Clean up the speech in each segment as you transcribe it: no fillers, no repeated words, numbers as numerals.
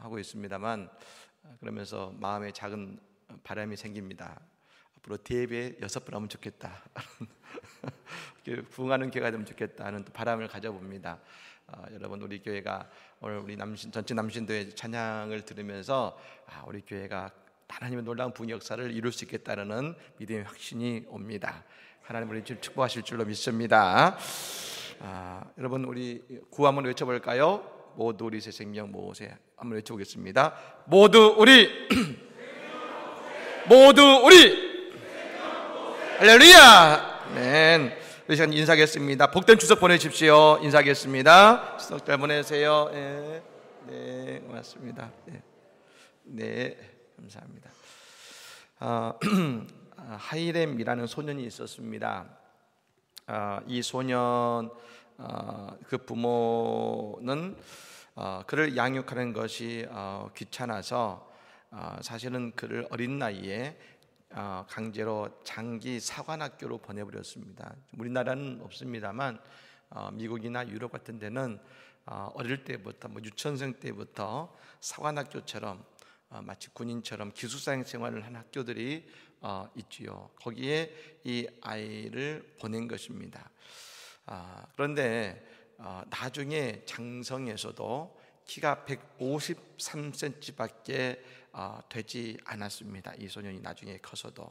하고 있습니다만, 그러면서 마음에 작은 바람이 생깁니다. 앞으로 대회에 6번 하면 좋겠다. 부흥하는 교회가 되면 좋겠다 하는 또 바람을 가져봅니다. 여러분, 우리 교회가 오늘 우리 전체 남신도의 찬양을 들으면서 우리 교회가 하나님의 놀라운 부흥 역사를 이룰 수 있겠다는 믿음의 확신이 옵니다. 하나님 우리 축복하실 줄로 믿습니다. 여러분, 우리 구호 한번 외쳐볼까요? 모두 우리 새 생명 모세 한번 외쳐보겠습니다. 모두 우리 모두 우리 할렐루야. 아멘. 이 시간 인사하겠습니다. 복된 추석 보내십시오. 인사하겠습니다. 추석 잘 보내세요. 네, 고맙습니다. 네, 감사합니다. 하이렘이라는 소년이 있었습니다. 이 소년 그 부모는 그를 양육하는 것이 귀찮아서 사실은 그를 어린 나이에 강제로 장기 사관학교로 보내버렸습니다. 우리나라는 없습니다만 미국이나 유럽 같은 데는 어릴 때부터 유치원생 때부터 사관학교처럼 마치 군인처럼 기숙사 생활을 한 학교들이 있지요. 거기에 이 아이를 보낸 것입니다. 그런데 나중에 장성에서도 키가 153cm밖에 되지 않았습니다. 이 소년이 나중에 커서도.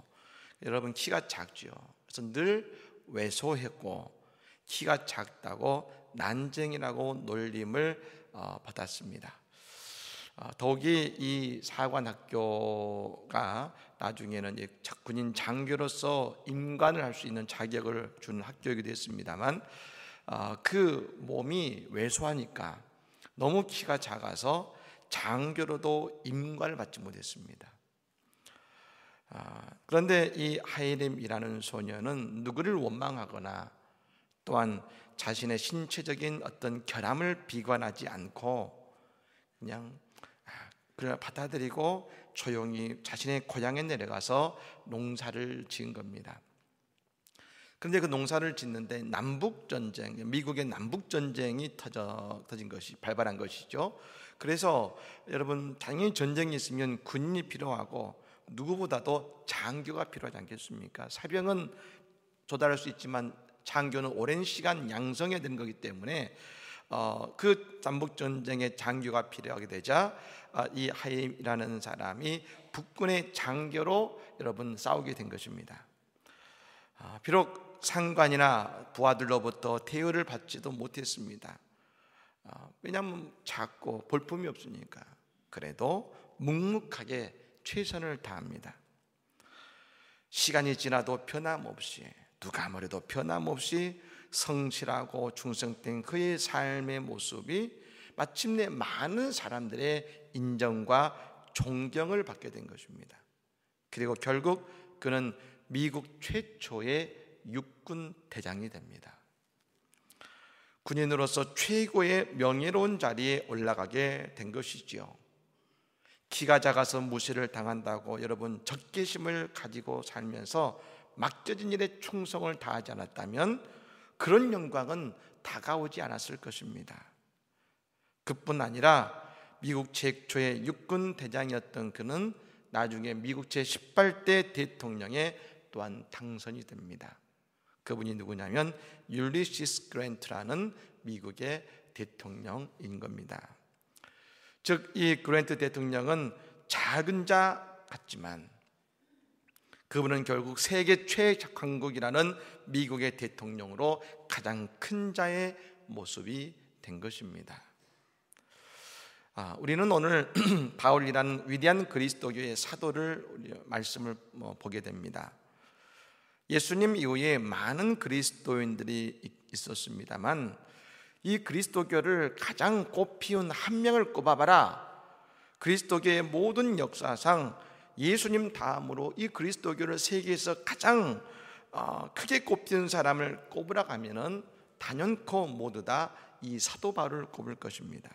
여러분, 키가 작죠. 그래서 늘 왜소했고 키가 작다고 난쟁이라고 놀림을 받았습니다. 더욱이 이 사관학교가 나중에는 군인 장교로서 임관을 할 수 있는 자격을 주는 학교이기도 했습니다만, 그 몸이 왜소하니까 너무 키가 작아서 장교로도 임관을 받지 못했습니다. 그런데 이 하이렘이라는 소녀는 누구를 원망하거나 또한 자신의 신체적인 어떤 결함을 비관하지 않고 그냥 그걸 받아들이고 조용히 자신의 고향에 내려가서 농사를 지은 겁니다. 그런데 그 농사를 짓는데 남북전쟁, 미국의 남북전쟁이 터진 것이 발발한 것이죠. 그래서 여러분, 당연히 전쟁이 있으면 군인이 필요하고 누구보다도 장교가 필요하지 않겠습니까? 사병은 조달할 수 있지만 장교는 오랜 시간 양성해야 되는 거기 때문에 그 남북전쟁에 장교가 필요하게 되자 이 하임이라는 사람이 북군의 장교로 여러분 싸우게 된 것입니다. 비록 상관이나 부하들로부터 대우를 받지도 못했습니다. 왜냐하면 작고 볼품이 없으니까. 그래도 묵묵하게 최선을 다합니다. 시간이 지나도 변함없이, 누가 뭐래도 변함없이 성실하고 충성된 그의 삶의 모습이 마침내 많은 사람들의 인정과 존경을 받게 된 것입니다. 그리고 결국 그는 미국 최초의 육군 대장이 됩니다. 군인으로서 최고의 명예로운 자리에 올라가게 된 것이지요. 키가 작아서 무시를 당한다고 여러분 적개심을 가지고 살면서 맡겨진 일에 충성을 다하지 않았다면 그런 영광은 다가오지 않았을 것입니다. 그뿐 아니라 미국 최초의 육군 대장이었던 그는 나중에 미국 제18대 대통령에 또한 당선이 됩니다. 그분이 누구냐면 율리시스 그랜트라는 미국의 대통령인 겁니다. 즉, 이 그랜트 대통령은 작은 자 같지만 그분은 결국 세계 최강국이라는 미국의 대통령으로 가장 큰 자의 모습이 된 것입니다. 우리는 오늘 바울이라는 위대한 그리스도교의 사도를 말씀을 보게 됩니다. 예수님 이후에 많은 그리스도인들이 있었습니다만 이 그리스도교를 가장 꽃피운 한 명을 꼽아봐라. 그리스도교의 모든 역사상 예수님 다음으로 이 그리스도교를 세계에서 가장 크게 꽃피운 사람을 꼽으라고 하면은 단연코 모두 다 이 사도 바울을 꼽을 것입니다.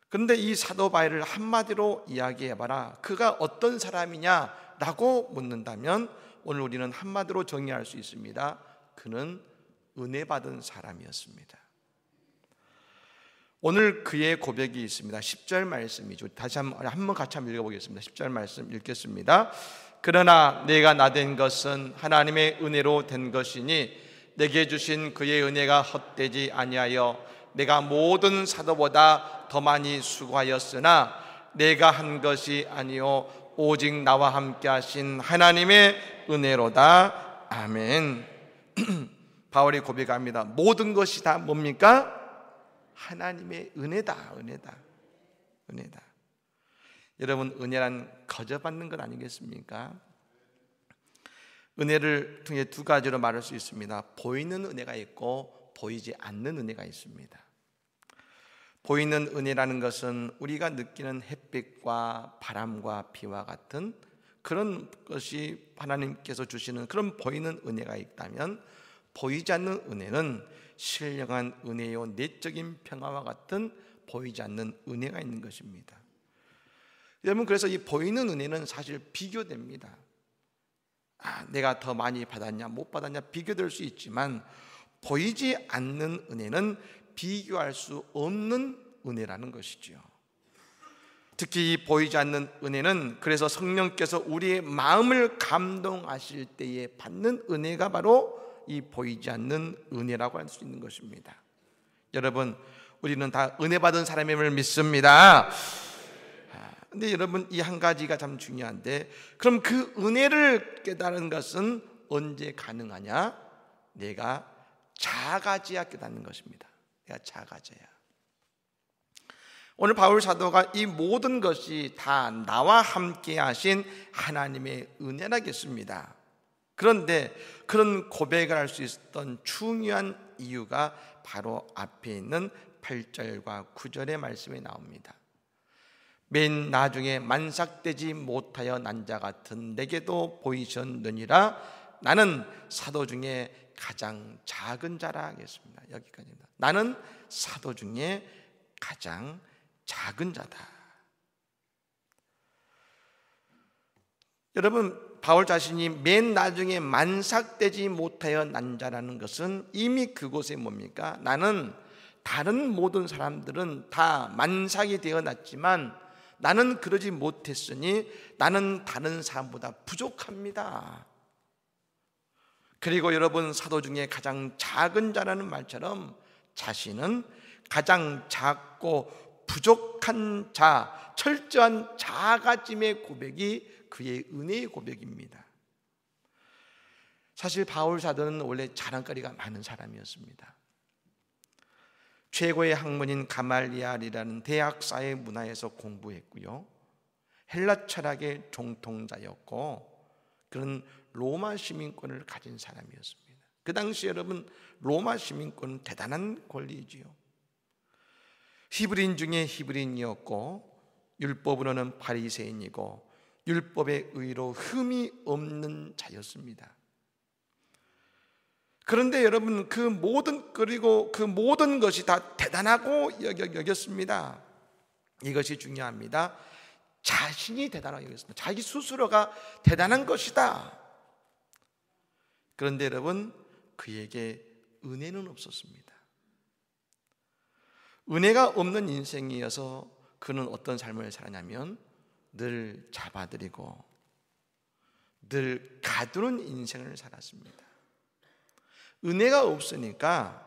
그런데 이 사도 바울을 한마디로 이야기해봐라. 그가 어떤 사람이냐라고 묻는다면 오늘 우리는 한마디로 정의할 수 있습니다. 그는 은혜 받은 사람이었습니다. 오늘 그의 고백이 있습니다. 10절 말씀이죠. 다시 한번 같이 한번 읽어보겠습니다. 10절 말씀 읽겠습니다. 그러나 내가 나된 것은 하나님의 은혜로 된 것이니 내게 주신 그의 은혜가 헛되지 아니하여 내가 모든 사도보다 더 많이 수고하였으나 내가 한 것이 아니요 오직 나와 함께 하신 하나님의 은혜로다. 아멘. 바울이 고백합니다. 모든 것이 다 뭡니까? 하나님의 은혜다. 은혜다. 여러분, 은혜란 거저받는 것 아니겠습니까? 은혜를 통해 두 가지로 말할 수 있습니다. 보이는 은혜가 있고 보이지 않는 은혜가 있습니다. 보이는 은혜라는 것은 우리가 느끼는 햇빛과 바람과 비와 같은 그런 것이 하나님께서 주시는 그런 보이는 은혜가 있다면, 보이지 않는 은혜는 신령한 은혜요 내적인 평화와 같은 보이지 않는 은혜가 있는 것입니다. 여러분, 그래서 이 보이는 은혜는 사실 비교됩니다. 내가 더 많이 받았냐 못 받았냐 비교될 수 있지만, 보이지 않는 은혜는 비교할 수 없는 은혜라는 것이지요. 특히 이 보이지 않는 은혜는 그래서 성령께서 우리의 마음을 감동하실 때에 받는 은혜가 바로 이 보이지 않는 은혜라고 할 수 있는 것입니다. 여러분, 우리는 다 은혜 받은 사람임을 믿습니다. 근데 여러분, 이 한 가지가 참 중요한데, 그럼 그 은혜를 깨달은 것은 언제 가능하냐? 내가 작아져야 깨닫는 것입니다. 내가 작아져야. 오늘 바울 사도가 이 모든 것이 다 나와 함께 하신 하나님의 은혜라겠습니다. 그런데 그런 고백을 할 수 있었던 중요한 이유가 바로 앞에 있는 8절과 9절의 말씀에 나옵니다. 맨 나중에 만삭되지 못하여 난 자 같은 내게도 보이셨느니라. 나는 사도 중에 가장 작은 자라 하겠습니다. 여기까지입니다. 나는 사도 중에 가장 작은 자다. 여러분, 바울 자신이 맨 나중에 만삭되지 못하여 난 자라는 것은 이미 그곳에 뭡니까? 나는 다른 모든 사람들은 다 만삭이 되어 났지만 나는 그러지 못했으니 나는 다른 사람보다 부족합니다. 그리고 여러분, 사도 중에 가장 작은 자라는 말처럼 자신은 가장 작고 부족한 자, 철저한 작아짐의 고백이 그의 은혜의 고백입니다. 사실 바울 사도는 원래 자랑거리가 많은 사람이었습니다. 최고의 학문인 가말리알이라는 대학 사회 문화에서 공부했고요, 헬라 철학의 정통자였고 그런 로마 시민권을 가진 사람이었습니다. 그 당시 여러분, 로마 시민권은 대단한 권리이지요. 히브리인 중에 히브리인이었고 율법으로는 바리새인이고 율법의 의로 흠이 없는 자였습니다. 그런데 여러분, 그 모든 것이 다 대단하고 여겼습니다. 이것이 중요합니다. 자신이 대단하게 여겼습니다. 자기 스스로가 대단한 것이다. 그런데 여러분, 그에게 은혜는 없었습니다. 은혜가 없는 인생이어서 그는 어떤 삶을 살았냐면 늘 잡아들이고 늘 가두는 인생을 살았습니다. 은혜가 없으니까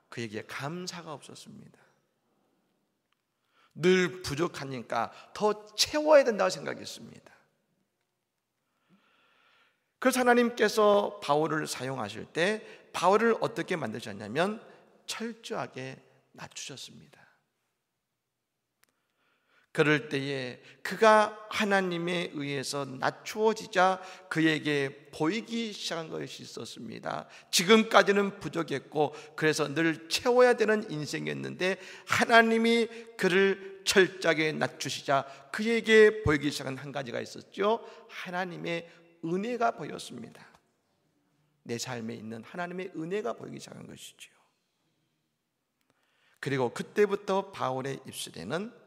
그에게 감사가 없었습니다. 늘 부족하니까 더 채워야 된다고 생각했습니다. 그래서 하나님께서 바울을 사용하실 때 바울을 어떻게 만드셨냐면 철저하게 낮추셨습니다. 그럴 때에 그가 하나님에 의해서 낮추어지자 그에게 보이기 시작한 것이 있었습니다. 지금까지는 부족했고 그래서 늘 채워야 되는 인생이었는데 하나님이 그를 철저하게 낮추시자 그에게 보이기 시작한 한 가지가 있었죠. 하나님의 은혜가 보였습니다. 내 삶에 있는 하나님의 은혜가 보이기 시작한 것이죠. 그리고 그때부터 바울의 입술에는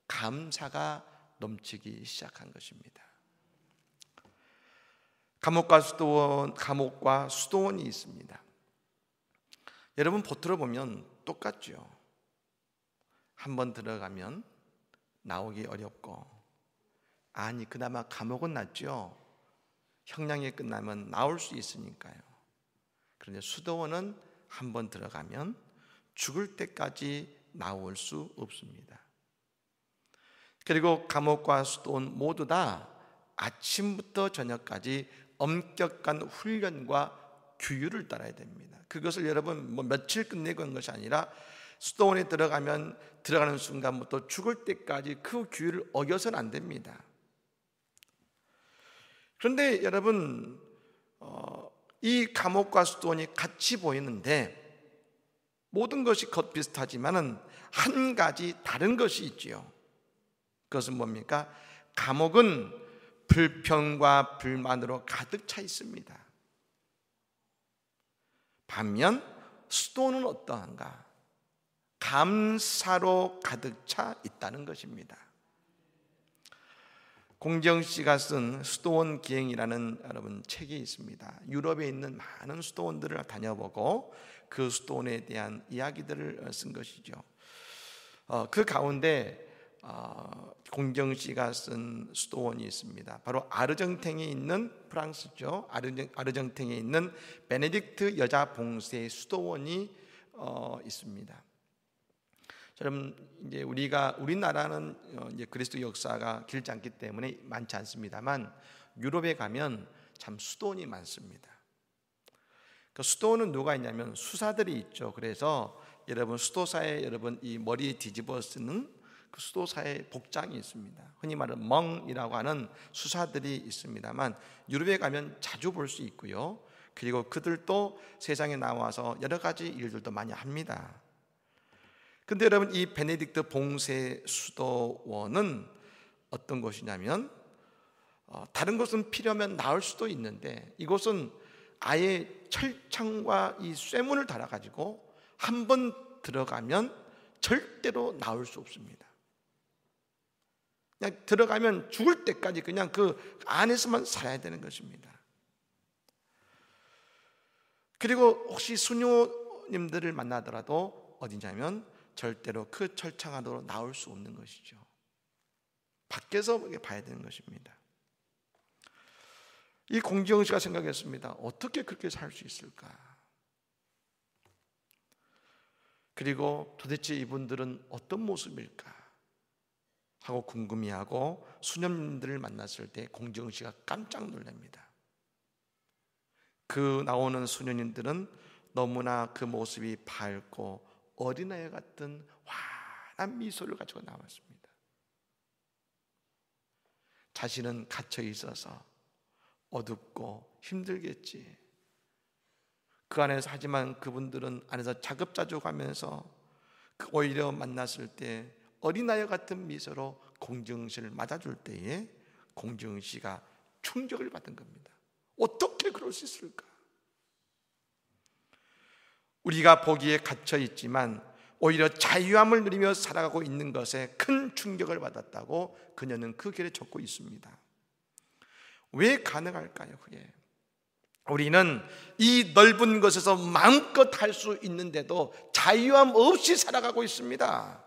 감사가 넘치기 시작한 것입니다. 감옥과 수도원이 있습니다. 여러분, 보트로 보면 똑같죠. 한번 들어가면 나오기 어렵고, 아니 그나마 감옥은 낫죠. 형량이 끝나면 나올 수 있으니까요. 그런데 수도원은 한번 들어가면 죽을 때까지 나올 수 없습니다. 그리고 감옥과 수도원 모두 다 아침부터 저녁까지 엄격한 훈련과 규율을 따라야 됩니다. 그것을 여러분 며칠 끝내고 한 것이 아니라 수도원에 들어가면 들어가는 순간부터 죽을 때까지 그 규율을 어겨서는 안 됩니다. 그런데 여러분, 이 감옥과 수도원이 같이 보이는데 모든 것이 겉 비슷하지만은 한 가지 다른 것이 있지요. 그것은 뭡니까? 감옥은 불평과 불만으로 가득 차 있습니다. 반면 수도원은 어떠한가? 감사로 가득 차 있다는 것입니다. 공정 씨가 쓴 수도원 기행이라는 여러분 책이 있습니다. 유럽에 있는 많은 수도원들을 다녀보고 그 수도원에 대한 이야기들을 쓴 것이죠. 그 가운데 공정 씨가 쓴 수도원이 있습니다. 바로 아르정탱에 있는, 프랑스죠, 아르정탱에 있는 베네딕트 여자 봉쇄 수도원이 있습니다. 여러분, 이제 우리나라는 이제 그리스도 역사가 길지 않기 때문에 많지 않습니다만 유럽에 가면 참 수도원이 많습니다. 그 수도원은 누가 있냐면 수사들이 있죠. 그래서 여러분 수도사에 여러분 이 머리에 뒤집어 쓰는 그 수도사의 복장이 있습니다. 흔히 말하는 멍이라고 하는 수사들이 있습니다만 유럽에 가면 자주 볼 수 있고요. 그리고 그들도 세상에 나와서 여러 가지 일들도 많이 합니다. 근데 여러분, 이 베네딕트 봉쇄 수도원은 어떤 곳이냐면 다른 곳은 필요하면 나올 수도 있는데 이곳은 아예 철창과 이 쇠문을 달아가지고 한 번 들어가면 절대로 나올 수 없습니다. 그냥 들어가면 죽을 때까지 그냥 그 안에서만 살아야 되는 것입니다. 그리고 혹시 수녀님들을 만나더라도 어디냐면 절대로 그 철창 안으로 나올 수 없는 것이죠. 밖에서 봐야 되는 것입니다. 이 공지영 씨가 생각했습니다. 어떻게 그렇게 살 수 있을까? 그리고 도대체 이분들은 어떤 모습일까? 하고 궁금해하고 수녀님들을 만났을 때 공지영 씨가 깜짝 놀랍니다. 그 나오는 수녀님들은 너무나 그 모습이 밝고 어린아이 같은 환한 미소를 가지고 나왔습니다. 자신은 갇혀 있어서 어둡고 힘들겠지. 그 안에서 하지만 그분들은 안에서 자급자족하면서 오히려 만났을 때 어린아이 같은 미소로 공지영 씨를 맞아줄 때에 공지영 씨가 충격을 받은 겁니다. 어떻게 그럴 수 있을까? 우리가 보기에 갇혀 있지만 오히려 자유함을 누리며 살아가고 있는 것에 큰 충격을 받았다고 그녀는 그 길에 적고 있습니다. 왜 가능할까요? 그게 우리는 이 넓은 것에서 마음껏 할 수 있는데도 자유함 없이 살아가고 있습니다.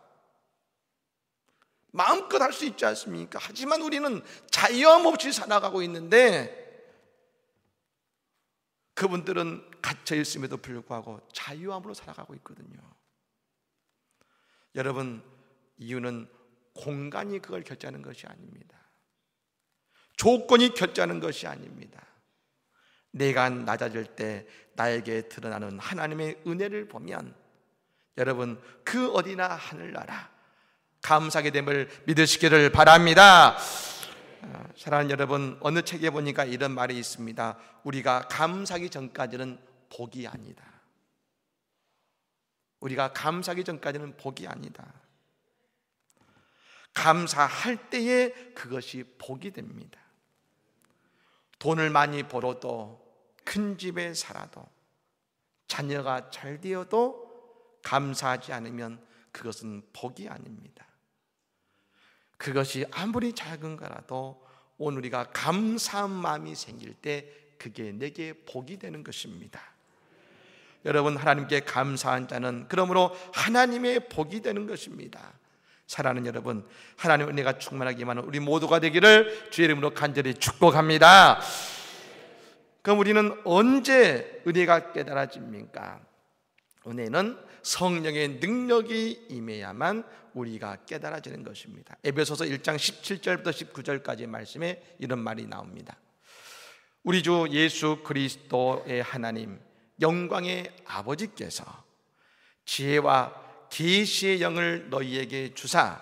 마음껏 할 수 있지 않습니까? 하지만 우리는 자유함 없이 살아가고 있는데 그분들은 갇혀 있음에도 불구하고 자유함으로 살아가고 있거든요. 여러분, 이유는 공간이 그걸 결정하는 것이 아닙니다. 조건이 결정하는 것이 아닙니다. 내가 낮아질 때 나에게 드러나는 하나님의 은혜를 보면 여러분, 그 어디나 하늘나라 감사하게 됨을 믿으시기를 바랍니다. 사랑하는 여러분, 어느 책에 보니까 이런 말이 있습니다. 우리가 감사하기 전까지는 복이 아니다. 우리가 감사하기 전까지는 복이 아니다. 감사할 때에 그것이 복이 됩니다. 돈을 많이 벌어도 큰 집에 살아도 자녀가 잘 되어도 감사하지 않으면 그것은 복이 아닙니다. 그것이 아무리 작은 거라도 오늘 우리가 감사한 마음이 생길 때 그게 내게 복이 되는 것입니다. 여러분, 하나님께 감사한 자는 그러므로 하나님의 복이 되는 것입니다. 사랑하는 여러분, 하나님의 은혜가 충만하기만 한 우리 모두가 되기를 주의 이름으로 간절히 축복합니다. 그럼 우리는 언제 은혜가 깨달아집니까? 은혜는 성령의 능력이 임해야만 우리가 깨달아지는 것입니다. 에베소서 1장 17절부터 19절까지의 말씀에 이런 말이 나옵니다. 우리 주 예수 그리스도의 하나님 영광의 아버지께서 지혜와 계시의 영을 너희에게 주사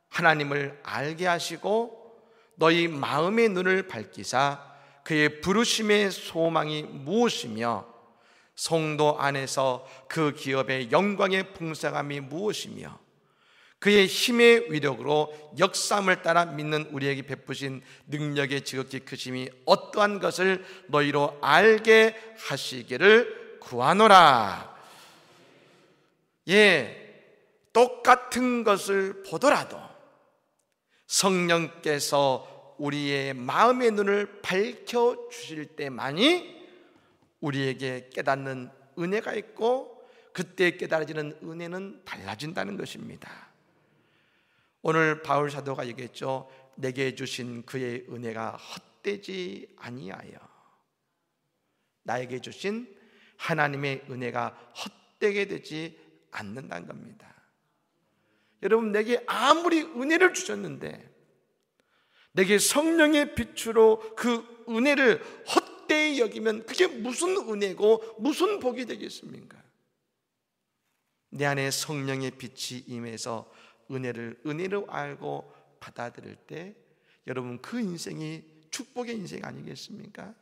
하나님을 알게 하시고 너희 마음의 눈을 밝히사 그의 부르심의 소망이 무엇이며 성도 안에서 그 기업의 영광의 풍성함이 무엇이며 그의 힘의 위력으로 역사함을 따라 믿는 우리에게 베푸신 능력의 지극히 크심이 어떠한 것을 너희로 알게 하시기를 구하노라. 똑같은 것을 보더라도 성령께서 우리의 마음의 눈을 밝혀주실 때만이 우리에게 깨닫는 은혜가 있고 그때 깨달아지는 은혜는 달라진다는 것입니다. 오늘 바울 사도가 얘기했죠. 내게 주신 그의 은혜가 헛되지 아니하여. 나에게 주신 하나님의 은혜가 헛되게 되지 않는다는 겁니다. 여러분, 내게 아무리 은혜를 주셨는데 내게 성령의 빛으로 그 은혜를 헛되이 여기면 그게 무슨 은혜고 무슨 복이 되겠습니까? 내 안에 성령의 빛이 임해서 은혜를 은혜로 알고 받아들일 때 여러분 그 인생이 축복의 인생 아니겠습니까?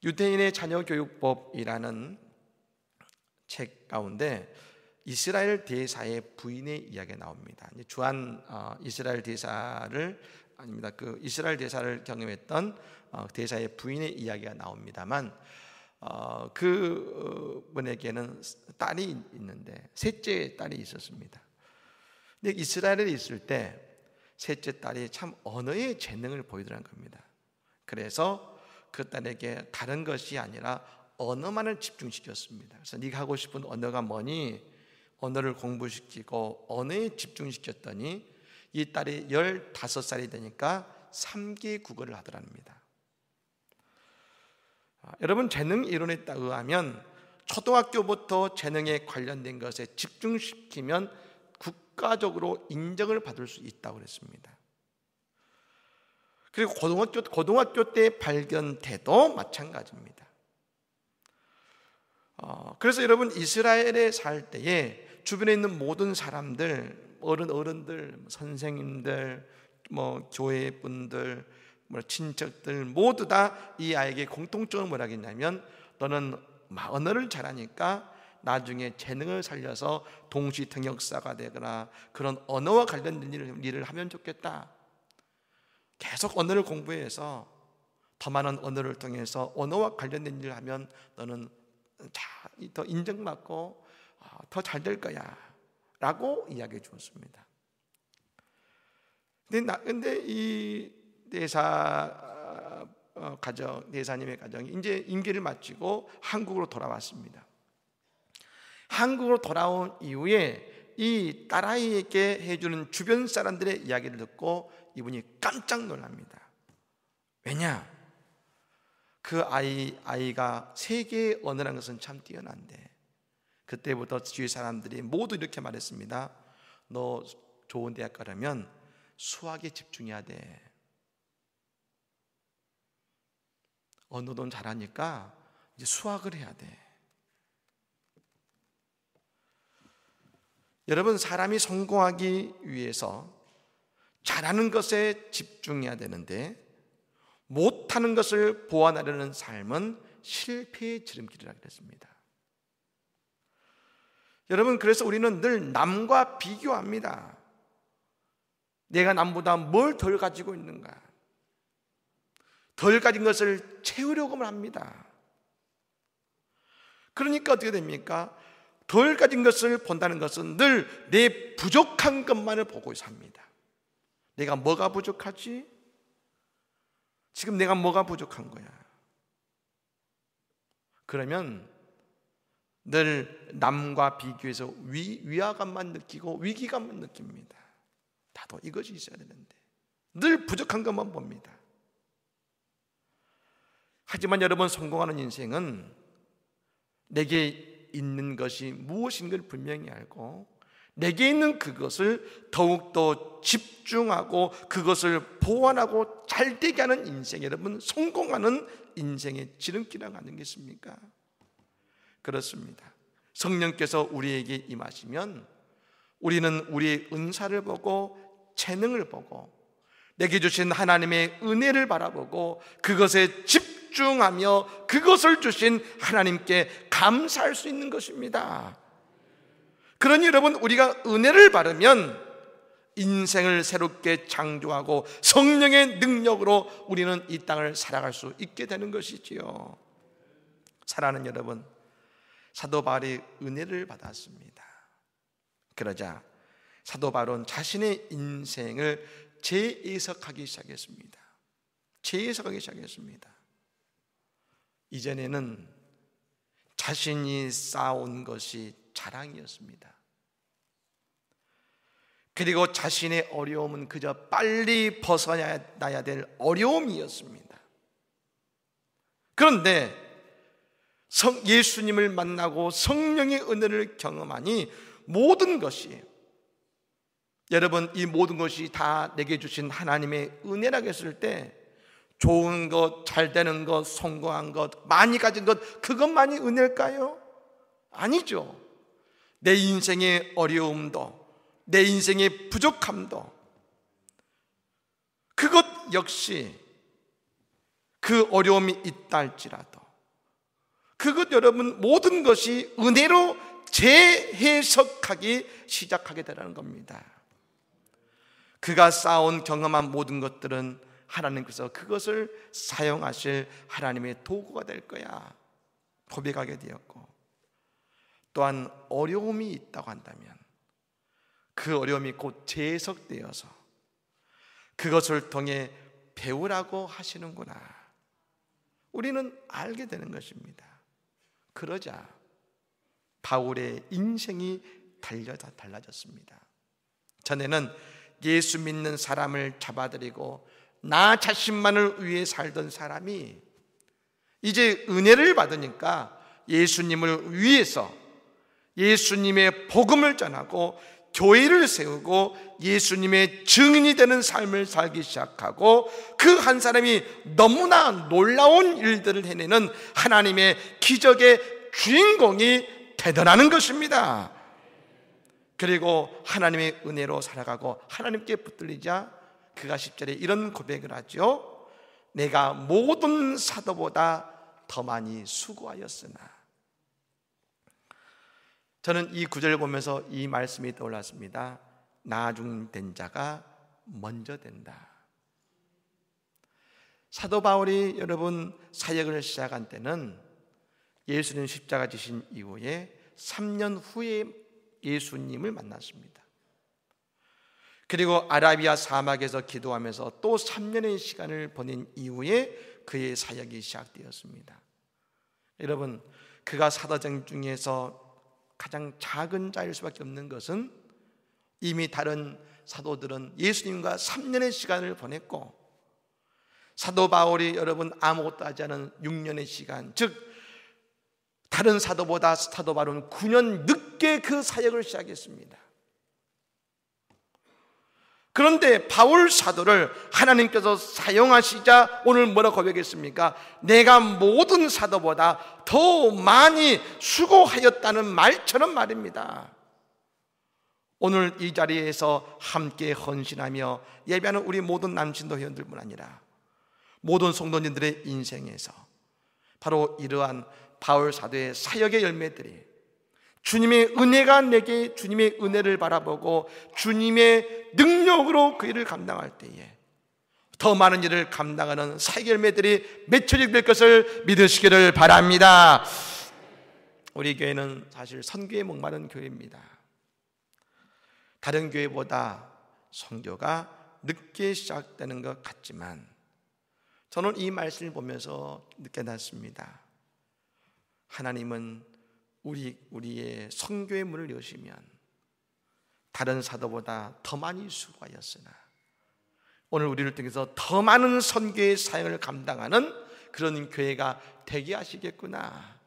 유대인의 자녀교육법이라는 책 가운데 이스라엘 대사의 부인의 이야기가 나옵니다. 주한 이스라엘 대사를 아닙니다. 그 이스라엘 대사를 경험했던 대사의 부인의 이야기가 나옵니다만 그 분에게는 딸이 있는데 셋째 딸이 있었습니다. 근데 이스라엘에 있을 때 셋째 딸이 참 언어의 재능을 보이더라는 겁니다. 그래서 그 딸에게 다른 것이 아니라 언어만을 집중시켰습니다. 그래서 네가 하고 싶은 언어가 뭐니? 언어를 공부시키고 언어에 집중시켰더니 이 딸이 15살이 되니까 3기 국어를 하더랍니다. 여러분, 재능 이론에 의하면 초등학교부터 재능에 관련된 것에 집중시키면 국가적으로 인정을 받을 수 있다고 그랬습니다. 그리고 고등학교 때 발견돼도 마찬가지입니다. 그래서 여러분, 이스라엘에 살 때에 주변에 있는 모든 사람들, 어른들, 선생님들, 교회 분들, 친척들 모두 다 이 아이에게 공통적으로 뭐라 했냐면 너는 언어를 잘하니까 나중에 재능을 살려서 동시통역사가 되거나 그런 언어와 관련된 일을 하면 좋겠다. 계속 언어를 공부해서 더 많은 언어를 통해서 언어와 관련된 일을 하면 너는 더 인정받고 더 잘 될 거야 라고 이야기해 주었습니다. 근데 이 대사님의 가정이 이제 임기를 마치고 한국으로 돌아왔습니다. 한국으로 돌아온 이후에 이 딸아이에게 해주는 주변 사람들의 이야기를 듣고 이분이 깜짝 놀랍니다. 왜냐? 그 아이가 세계의 언어라는 것은 참 뛰어난데 그때부터 주위 사람들이 모두 이렇게 말했습니다. 너 좋은 대학 가려면 수학에 집중해야 돼. 언어도 잘하니까 이제 수학을 해야 돼. 여러분, 사람이 성공하기 위해서 잘하는 것에 집중해야 되는데 못하는 것을 보완하려는 삶은 실패의 지름길이라고 했습니다. 여러분, 그래서 우리는 늘 남과 비교합니다. 내가 남보다 뭘 덜 가지고 있는가? 덜 가진 것을 채우려고만 합니다. 그러니까 어떻게 됩니까? 덜 가진 것을 본다는 것은 늘 내 부족한 것만을 보고 삽니다. 내가 뭐가 부족하지? 지금 내가 뭐가 부족한 거야? 그러면 늘 남과 비교해서 위화감만 느끼고 위기감만 느낍니다. 나도 이것이 있어야 되는데 늘 부족한 것만 봅니다. 하지만 여러분, 성공하는 인생은 내게 있는 것이 무엇인 걸 분명히 알고 내게 있는 그것을 더욱더 집중하고 그것을 보완하고 잘되게 하는 인생, 여러분, 성공하는 인생의 지름길이라고 아니겠습니까? 그렇습니다. 성령께서 우리에게 임하시면 우리는 우리의 은사를 보고 재능을 보고 내게 주신 하나님의 은혜를 바라보고 그것에 집중하며 그것을 주신 하나님께 감사할 수 있는 것입니다. 그러니 여러분, 우리가 은혜를 받으면 인생을 새롭게 창조하고 성령의 능력으로 우리는 이 땅을 살아갈 수 있게 되는 것이지요. 사랑하는 여러분, 사도 바울이 은혜를 받았습니다. 그러자 사도 바울은 자신의 인생을 재해석하기 시작했습니다. 재해석하기 시작했습니다. 이전에는 자신이 쌓아온 것이 자랑이었습니다. 그리고 자신의 어려움은 그저 빨리 벗어나야 될 어려움이었습니다. 그런데 예수님을 만나고 성령의 은혜를 경험하니 모든 것이, 여러분, 이 모든 것이 다 내게 주신 하나님의 은혜라고 했을 때 좋은 것, 잘 되는 것, 성공한 것, 많이 가진 것, 그것만이 은혜일까요? 아니죠. 내 인생의 어려움도, 내 인생의 부족함도, 그것 역시 그 어려움이 있다 할지라도 그것, 여러분, 모든 것이 은혜로 재해석하기 시작하게 되라는 겁니다. 그가 쌓아온 경험한 모든 것들은 하나님께서 그것을 사용하실 하나님의 도구가 될 거야 고백하게 되었고, 또한 어려움이 있다고 한다면 그 어려움이 곧 재해석되어서 그것을 통해 배우라고 하시는구나, 우리는 알게 되는 것입니다. 그러자 바울의 인생이 달라졌습니다. 전에는 예수 믿는 사람을 잡아들이고 나 자신만을 위해 살던 사람이 이제 은혜를 받으니까 예수님을 위해서 예수님의 복음을 전하고 교회를 세우고 예수님의 증인이 되는 삶을 살기 시작하고 그 한 사람이 너무나 놀라운 일들을 해내는 하나님의 기적의 주인공이 되더라는 것입니다. 그리고 하나님의 은혜로 살아가고 하나님께 붙들리자 그가 10절에 이런 고백을 하죠. 내가 모든 사도보다 더 많이 수고하였으나. 저는 이 구절을 보면서 이 말씀이 떠올랐습니다. 나중된 자가 먼저 된다. 사도 바울이 여러분 사역을 시작한 때는 예수님 십자가 지신 이후에 3년 후에 예수님을 만났습니다. 그리고 아라비아 사막에서 기도하면서 또 3년의 시간을 보낸 이후에 그의 사역이 시작되었습니다. 여러분, 그가 사도행 중에서 가장 작은 자일 수밖에 없는 것은 이미 다른 사도들은 예수님과 3년의 시간을 보냈고 사도 바울이 여러분 아무것도 하지 않은 6년의 시간, 즉 다른 사도보다 사도 바울은 9년 늦게 그 사역을 시작했습니다. 그런데 바울 사도를 하나님께서 사용하시자 오늘 뭐라고 고백했습니까? 내가 모든 사도보다 더 많이 수고하였다는 말처럼 말입니다. 오늘 이 자리에서 함께 헌신하며 예배하는 우리 모든 남신도 회원들뿐 아니라 모든 성도님들의 인생에서 바로 이러한 바울 사도의 사역의 열매들이 주님의 은혜가 내게 주님의 은혜를 바라보고 주님의 능력으로 그 일을 감당할 때에 더 많은 일을 감당하는 사역의 열매들이 맺혀지게 될 것을 믿으시기를 바랍니다. 우리 교회는 사실 선교에 목마른 교회입니다. 다른 교회보다 선교가 늦게 시작되는 것 같지만 저는 이 말씀을 보면서 느껴졌습니다. 하나님은 우리의 선교의 문을 여시면 다른 사도보다 더 많이 수고하였으나 오늘 우리를 통해서 더 많은 선교의 사역을 감당하는 그런 교회가 되게 하시겠구나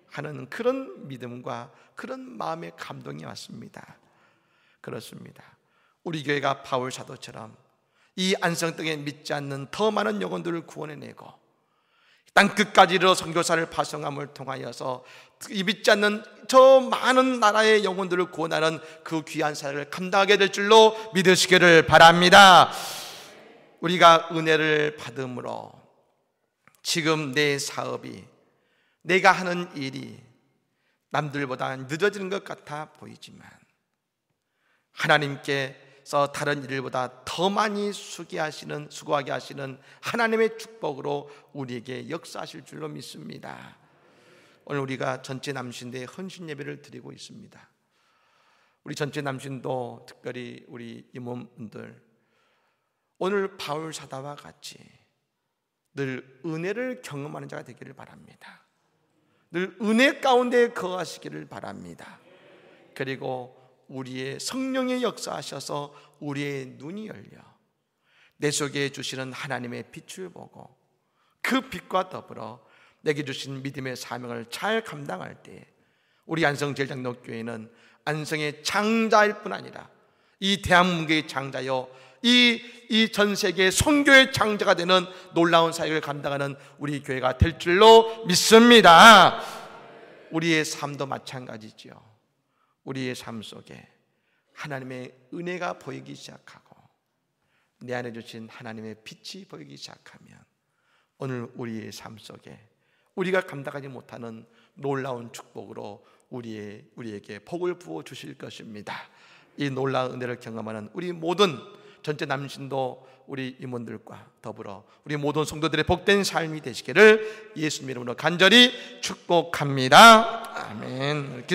하는 그런 믿음과 그런 마음의 감동이 왔습니다. 그렇습니다. 우리 교회가 바울 사도처럼 이 안성 땅에 믿지 않는 더 많은 영혼들을 구원해내고 땅 끝까지 이르러 선교사를 파송함을 통하여서 이 믿지 않는 저 많은 나라의 영혼들을 구원하는 그 귀한 사역을 감당하게 될 줄로 믿으시기를 바랍니다. 우리가 은혜를 받음으로 지금 내 사업이, 내가 하는 일이 남들보다 늦어지는 것 같아 보이지만 하나님께서 다른 일보다 더 많이 수고하게 하시는 하나님의 축복으로 우리에게 역사하실 줄로 믿습니다. 오늘 우리가 전체 남신대에 헌신 예배를 드리고 있습니다. 우리 전체 남신도 특별히 우리 임원분들 오늘 바울 사도와 같이 늘 은혜를 경험하는 자가 되기를 바랍니다. 늘 은혜 가운데 거하시기를 바랍니다. 그리고 우리의 성령의 역사하셔서 우리의 눈이 열려 내 속에 주시는 하나님의 빛을 보고 그 빛과 더불어 내게 주신 믿음의 사명을 잘 감당할 때 우리 안성제일장로교회는 안성의 장자일 뿐 아니라 이 대한민국의 장자요 이 전 세계 선교의 장자가 되는 놀라운 사역을 감당하는 우리 교회가 될 줄로 믿습니다. 우리의 삶도 마찬가지죠. 우리의 삶 속에 하나님의 은혜가 보이기 시작하고 내 안에 주신 하나님의 빛이 보이기 시작하면 오늘 우리의 삶 속에 우리가 감당하지 못하는 놀라운 축복으로 우리에게 복을 부어 주실 것입니다. 이 놀라운 은혜를 경험하는 우리 모든 전체 남신도 우리 임원들과 더불어 우리 모든 성도들의 복된 삶이 되시기를 예수님 이름으로 간절히 축복합니다. 아멘.